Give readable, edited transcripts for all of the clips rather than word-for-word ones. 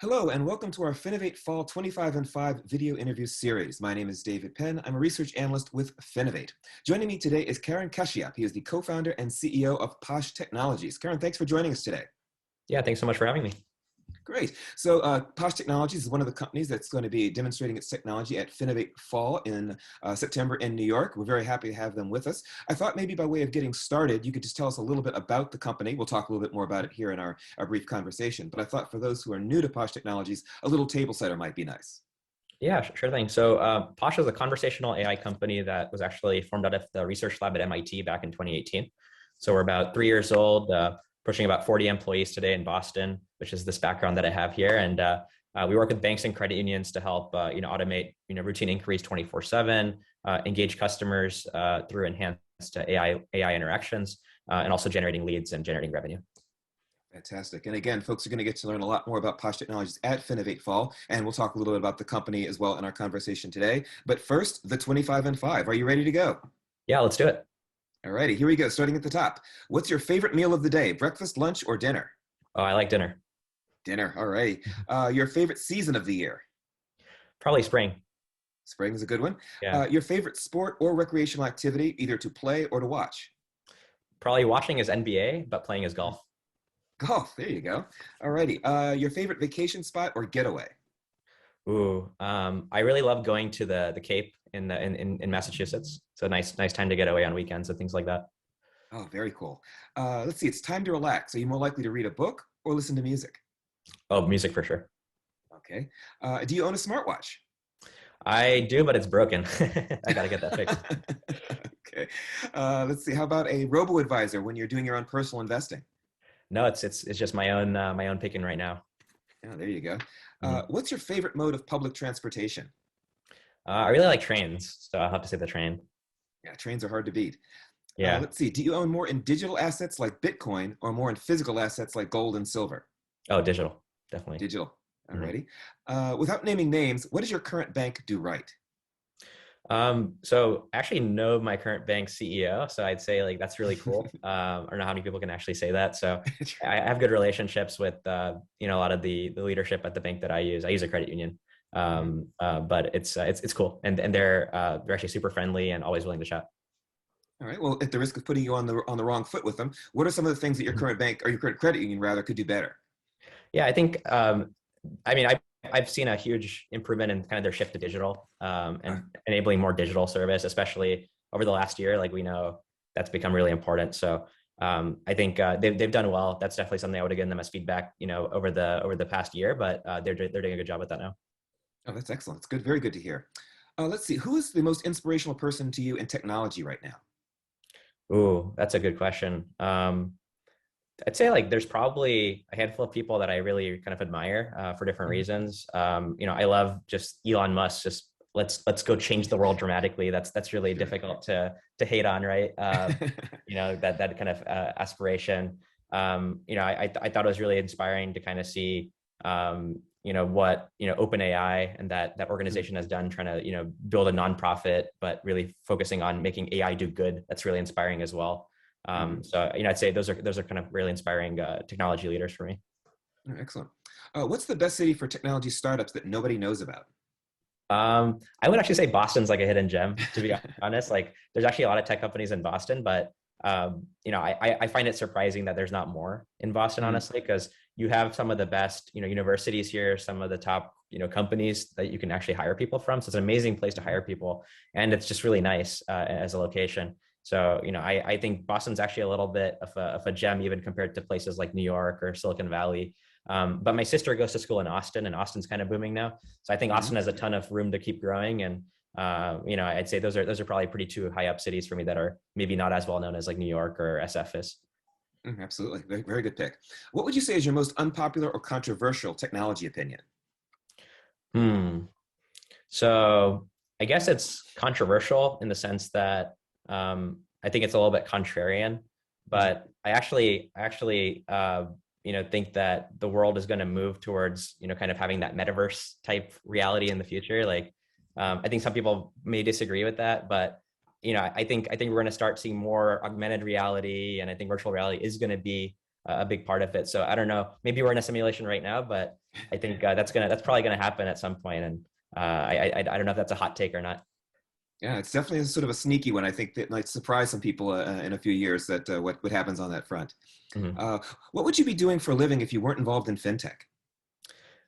Hello, and welcome to our FinovateFall 25 and 5 video interview series. My name is David Penn. I'm a research analyst with Finovate. Joining me today is Karen Kashiap. He is the co-founder and CEO of Posh Technologies. Karen, thanks for joining us today. Yeah, thanks so much for having me. Great. So Posh Technologies is one of the companies that's going to be demonstrating its technology at FinovateFall in September in New York. We're very happy to have them with us. I thought maybe by way of getting started, you could just tell us a little bit about the company. We'll talk a little bit more about it here in our brief conversation. But I thought for those who are new to Posh Technologies, a little table setter might be nice. Yeah, sure thing. So Posh is a conversational AI company that was actually formed out of the research lab at MIT back in 2018. So we're about 3 years old, pushing about 40 employees today in Boston, which is this background that I have here. And we work with banks and credit unions to help automate routine inquiries 24/7, engage customers through enhanced AI interactions, and also generating leads and generating revenue. Fantastic. And again, folks are going to get to learn a lot more about Posh Technologies at FinovateFall, and we'll talk a little bit about the company as well in our conversation today. But first, the 25 and 5. Are you ready to go? Yeah, let's do it. All righty, here we go, starting at the top. What's your favorite meal of the day, breakfast, lunch, or dinner? Oh, I like dinner. Dinner, all righty. Your favorite season of the year? Probably spring. Spring is a good one. Yeah. Your favorite sport or recreational activity, either to play or to watch? Probably watching is NBA, but playing is golf. Golf, there you go. All righty. Your favorite vacation spot or getaway? Ooh, I really love going to the Cape in Massachusetts. So nice time to get away on weekends and things like that. Oh, very cool. Let's see, it's time to relax. Are you more likely to read a book or listen to music? Oh, music for sure. Okay. Do you own a smartwatch? I do, but it's broken. I got to get that fixed. Okay. Let's see. How about a robo-advisor when you're doing your own personal investing? No, it's just my own picking right now. Yeah, there you go. Mhm. What's your favorite mode of public transportation? I really like trains, so I'll have to say the train. Yeah, trains are hard to beat. Yeah. Let's see. Do you own more in digital assets like Bitcoin or more in physical assets like gold and silver? Oh, digital, definitely. Digital. Mhm. Alrighty. Without naming names, what does your current bank do right? So I actually know my current bank CEO, so I'd say like that's really cool. I don't know how many people can actually say that. So I have good relationships with a lot of the leadership at the bank that I use. I use a credit union, Mhm. but it's cool, and they're actually super friendly and always willing to chat. All right. Well, at the risk of putting you on the wrong foot with them, what are some of the things that your current bank or your current credit union rather could do better? Yeah, I think I mean I've seen a huge improvement in kind of their shift to digital Uh, and enabling more digital service, especially over the last year. Like we know that's become really important. So I think they've done well. That's definitely something I would have given them as feedback, over the past year. But they're doing a good job with that now. oh, that's excellent. It's good. Very good to hear. Let's see. Who is the most inspirational person to you in technology right now? Ooh, that's a good question. I'd say like there's probably a handful of people that I really kind of admire for different Mhm. reasons. I love just Elon Musk. Just let's go change the world dramatically. That's really Sure. difficult to hate on, right? That kind of aspiration. I thought it was really inspiring to kind of see what OpenAI and that Mhm. organization has done, trying to build a nonprofit, but really focusing on making AI do good. That's really inspiring as well. Mhm. So I'd say those are kind of really inspiring technology leaders for me. Oh, excellent. What's the best city for technology startups that nobody knows about? I would actually say Boston's like a hidden gem, to be honest. Like there's actually a lot of tech companies in Boston, but I find it surprising that there's not more in Boston, Mhm. honestly, because you have some of the best, universities here, some of the top, companies that you can actually hire people from. So it's an amazing place to Mhm. hire people, and it's just really nice as a location. So I think Boston's actually a little bit of a gem, even compared to places like New York or Silicon Valley. But my sister goes to school in Austin, and Austin's kind of booming now. So I think Mhm. Austin has a ton of room to keep growing, and I'd say those are probably pretty two high up cities for me that are maybe not as well known as like New York or SF is. Absolutely. Very, very good pick. What would you say is your most unpopular or controversial technology opinion? Hmm. So I guess it's controversial in the sense that I think it's a little bit contrarian, Mhm. but I actually think that the world is going to move towards kind of having that metaverse type reality in the future. Like I think some people may disagree with that, but I think we're going to start seeing more augmented reality, and I think virtual reality is going to be a big part of it. So I don't know, maybe we're in a simulation right now, but I think that's probably gonna happen at some point, and I don't know if that's a hot take or not. Yeah, it's definitely sort of a sneaky one. I think that might surprise some people in a few years that what happens on that front. Mhm. Uh, what would you be doing for a living if you weren't involved in fintech?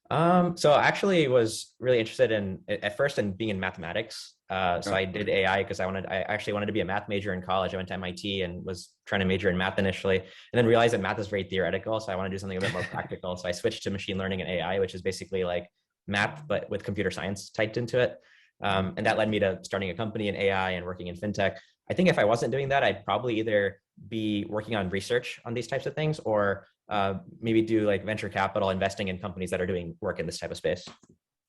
So I actually was really interested in at first in being in mathematics. So Oh, I did AI because I actually wanted to be a math major in college. I went to MIT and was trying to major in math initially, and then realized that math is very theoretical. So I want to do something a bit more practical. So I switched to machine learning and AI, which is basically like math, but with computer science typed into it. And that led me to starting a company in AI and working in fintech. I think if I wasn't doing that, I'd probably either be working on research on these types of things or maybe do like venture capital investing in companies that are doing work in this type of space.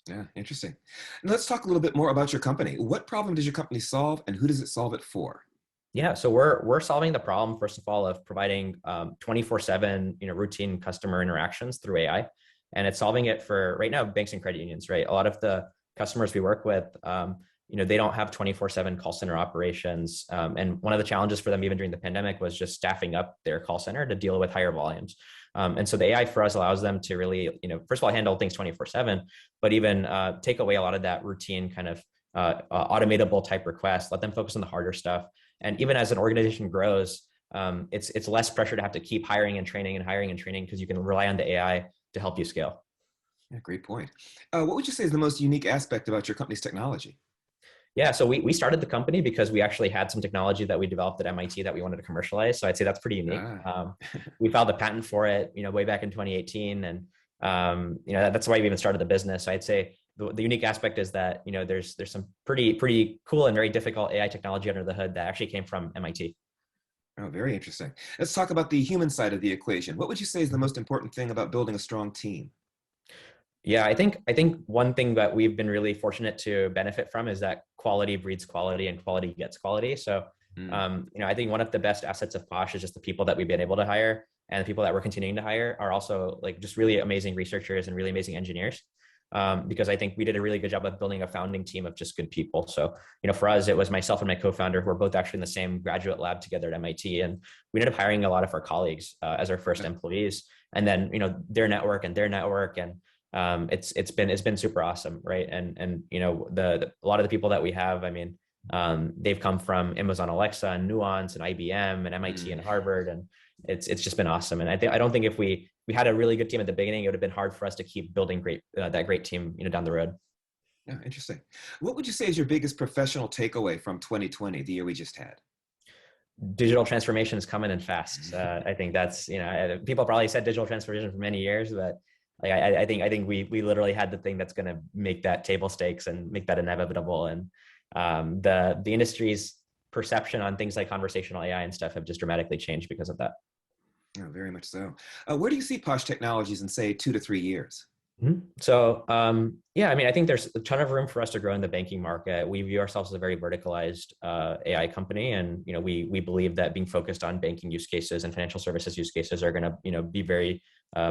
yeah, interesting. And let's talk a little bit more about your company. What problem does your company solve, and who does it solve it for? Yeah, so we're solving the problem first of all of providing 24/7 routine customer interactions through AI, and it's solving it for right now banks and credit unions. Right, a lot of the customers we work with, they don't have 24/7 call center operations, and one of the challenges for them even during the pandemic was just staffing up their call center to deal with higher volumes. And so the AI for us allows them to really, first of all, handle things 24/7, but even take away a lot of that routine kind of automatable type requests, let them focus on the harder stuff. And even as an organization grows, it's less pressure to have to keep hiring and training because you can rely on the AI to help you scale. Yeah, great point. What would you say is the most unique aspect about your company's technology? Yeah, so we started the company because we actually had some technology that we developed at MIT that we wanted to commercialize. So I'd say that's pretty unique. Ah, We filed a patent for it, way back in 2018, and that's why we even started the business. So I'd say the unique aspect is that there's some pretty cool and very difficult AI technology under the hood that actually came from MIT. oh, very interesting. Let's talk about the human side of the equation. What would you say is the most important thing about building a strong team? Yeah, I think one thing that we've been really fortunate to benefit from is that quality breeds quality and quality gets quality. So, Mm, I think one of the best assets of Posh is just the people that we've been able to hire, and the people that we're continuing to hire are also like just really amazing researchers and really amazing engineers. Because I think we did a really good job of building a founding team of just good people. So, for us, it was myself and my co-founder who were both actually in the same graduate lab together at MIT, and we ended up hiring a lot of our colleagues as our first yeah, employees, and then their network, and it's been super awesome, right? And a lot of the people that we have, I mean, they've come from Amazon Alexa and Nuance and IBM and MIT mm, and Harvard, and it's just been awesome. And I don't think if we had a really good team at the beginning, it would have been hard for us to keep building that great team down the road. yeah, interesting. What would you say is your biggest professional takeaway from 2020, the year we just had? Digital transformation is coming in fast. I think that's people probably said digital transformation for many years, but like I think we literally had the thing that's going to make that table stakes and make that inevitable. And the industry's perception on things like conversational AI and stuff have just dramatically changed because of that. Oh, very much so. Where do you see Posh Technologies in, say, 2 to 3 years? So yeah, I mean, I think there's a ton of room for us to grow in the banking market. We view ourselves as a very verticalized AI company, and we believe that being focused on banking use cases and financial services use cases are going to be very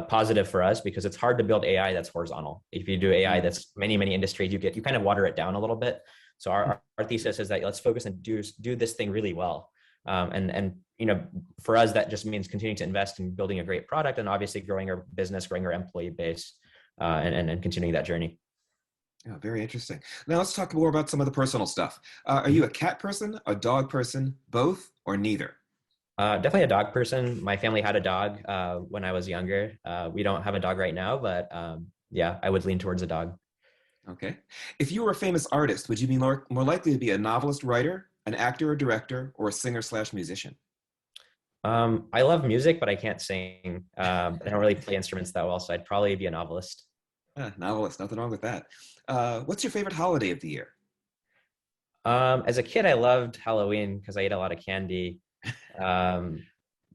positive for us because it's hard to build AI that's horizontal. If you do AI Mm, that's many industries, you kind of water it down a little bit. So our thesis is that let's focus and do this thing really well. And for us, that just means continuing to invest in building a great product and obviously growing our business, growing our employee base, and continuing that journey. yeah, very interesting. Now let's talk more about some of the personal stuff. Are you a cat person, a dog person, both, or neither? Definitely a dog person. My family had a dog when I was younger. We don't have a dog right now, but yeah, I would lean towards a dog. Okay. If you were a famous artist, would you be more likely to be a novelist, writer, an actor or director, or a singer/musician? I love music, but I can't sing. I don't really play instruments that well, so I'd probably be a novelist. Novelist, nothing wrong with that. What's your favorite holiday of the year? As a kid, I loved Halloween because I ate a lot of candy. Um,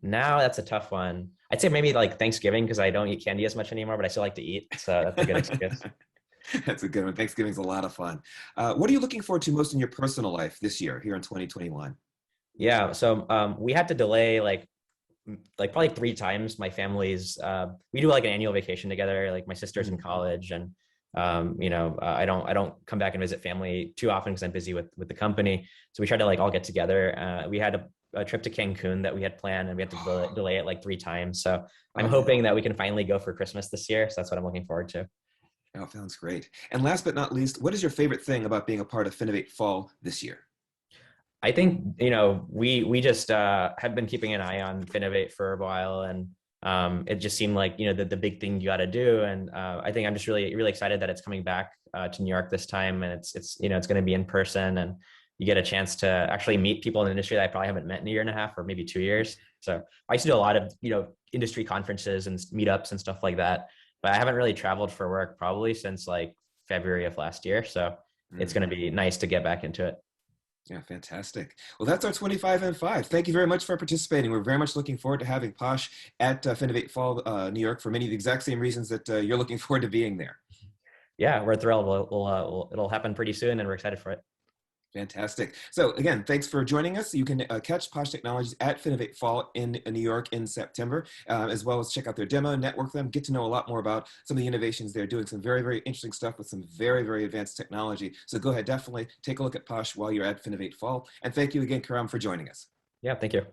Now that's a tough one. I'd say maybe like Thanksgiving because I don't eat candy as much anymore, but I still like to eat. So that's a good excuse. That's a good one. Thanksgiving's a lot of fun. What are you looking forward to most in your personal life this year, here in 2021? Yeah. So we had to delay like probably 3 times my family's we do like an annual vacation together, like my sister's in Mhm. college, and I don't come back and visit family too often because I'm busy with the company, so we try to like all get together. We had to a trip to Cancun that we had planned, and we had to delay it like 3 times. So I'm Oh man. hoping that we can finally go for Christmas this year. So that's what I'm looking forward to. Oh, sounds great. And last but not least, what is your favorite thing about being a part of Finovate Fall this year? I think, we just had been keeping an eye on Finovate for a while, and it just seemed like, the big thing you got to do. And I think I'm just really, really excited that it's coming back to New York this time, and it's going to be in person, and you get a chance to actually meet people in the industry that I probably haven't met in a year and a half or maybe 2 years. So I used to do a lot of, industry conferences and meetups and stuff like that, but I haven't really traveled for work probably since like February of last year. So it's going to be nice to get back into it. Yeah, fantastic. Well, that's our 25 and 5. Thank you very much for participating. We're very much looking forward to having Posh at Finovate Fall, New York, for many of the exact same reasons that you're looking forward to being there. Yeah, we're thrilled. It'll happen pretty soon, and we're excited for it. Fantastic. So again, thanks for joining us. You can catch Posh Technologies at Finovate Fall in New York in September, as well as check out their demo, network them, get to know a lot more about some of the innovations they're doing, some very, very interesting stuff with some very, very advanced technology. So go ahead, definitely take a look at Posh while you're at Finovate Fall. And thank you again, Karam, for joining us. Yeah, thank you.